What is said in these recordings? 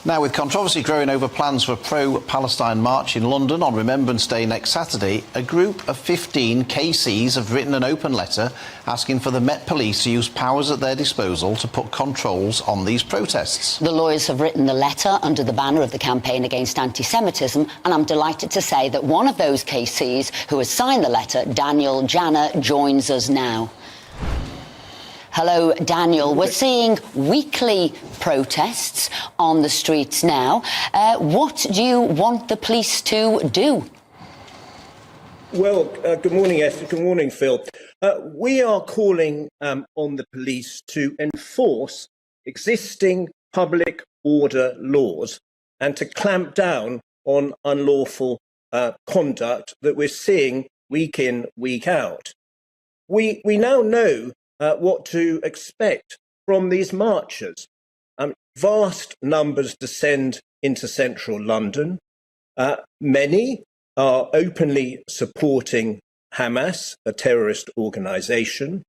Now, with controversy growing over plans for a pro-Palestine march in London on Remembrance Day next Saturday, a group of 15 KCs have written an open letter asking for the Met Police to use powers at their disposal to put controls on these protests. The lawyers have written the letter under the banner of the Campaign Against Anti-Semitism, and I'm delighted to say that one of those KCs who has signed the letter, Daniel Janner, joins us now. Hello, Daniel. We're seeing weekly protests on the streets now. What do you want the police to do? Well, good morning, Esther. Good morning, Phil. We are calling on the police to enforce existing public order laws and to clamp down on unlawful conduct that we're seeing week in, week out. We now know what to expect from these marchers. Vast numbers descend into central London. Many are openly supporting Hamas, a terrorist organisation.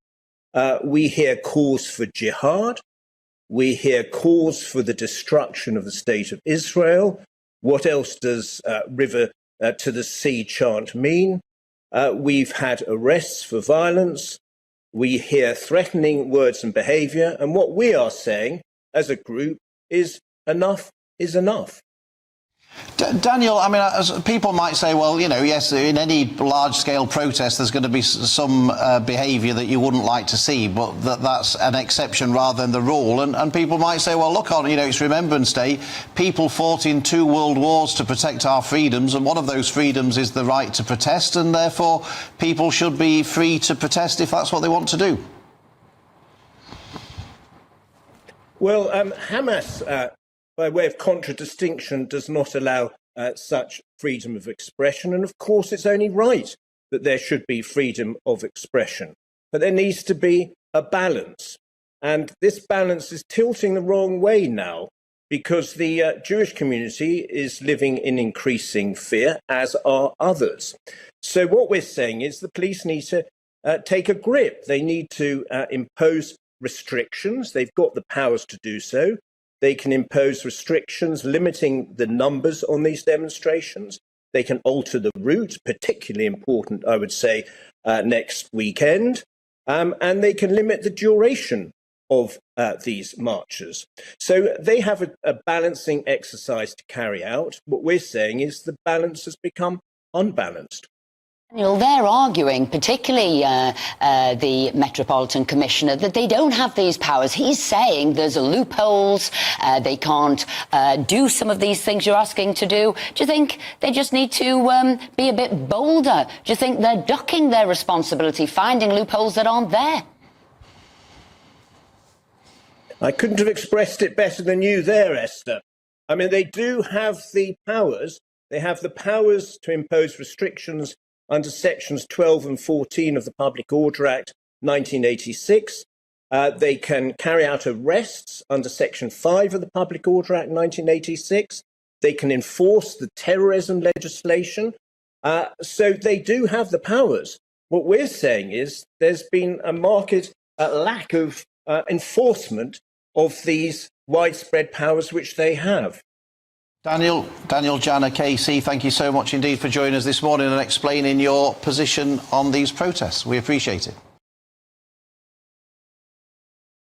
We hear calls for jihad. We hear calls for the destruction of the state of Israel. What else does River to the Sea chant mean? We've had arrests for violence. We hear threatening words and behaviour, and what we are saying as a group is enough is enough. Daniel, I mean, as people might say, well, you know, yes, in any large-scale protest, there's going to be some behaviour that you wouldn't like to see, but that's an exception rather than the rule. And people might say, well, look on, you know, it's Remembrance Day. People fought in 2 world wars to protect our freedoms, and one of those freedoms is the right to protest, and therefore people should be free to protest if that's what they want to do. Well, Hamas, by way of contradistinction, does not allow such freedom of expression. And of course, it's only right that there should be freedom of expression. But there needs to be a balance. And this balance is tilting the wrong way now, because the Jewish community is living in increasing fear, as are others. So what we're saying is the police need to take a grip. They need to impose restrictions. They've got the powers to do so. They can impose restrictions limiting the numbers on these demonstrations. They can alter the route, particularly important, I would say, next weekend. And they can limit the duration of these marches. So they have a balancing exercise to carry out. What we're saying is the balance has become unbalanced. Daniel, they're arguing, particularly the Metropolitan Commissioner, that they don't have these powers. He's saying there's loopholes, they can't do some of these things you're asking to do. Do you think they just need to be a bit bolder? Do you think they're ducking their responsibility, finding loopholes that aren't there? I couldn't have expressed it better than you there, Esther. I mean, they do have the powers. They have the powers to impose restrictions under sections 12 and 14 of the Public Order Act 1986. They can carry out arrests under section 5 of the Public Order Act 1986. They can enforce the terrorism legislation. So they do have the powers. What we're saying is there's been a marked lack of enforcement of these widespread powers which they have. Daniel Janner, KC, thank you so much indeed for joining us this morning and explaining your position on these protests. We appreciate it.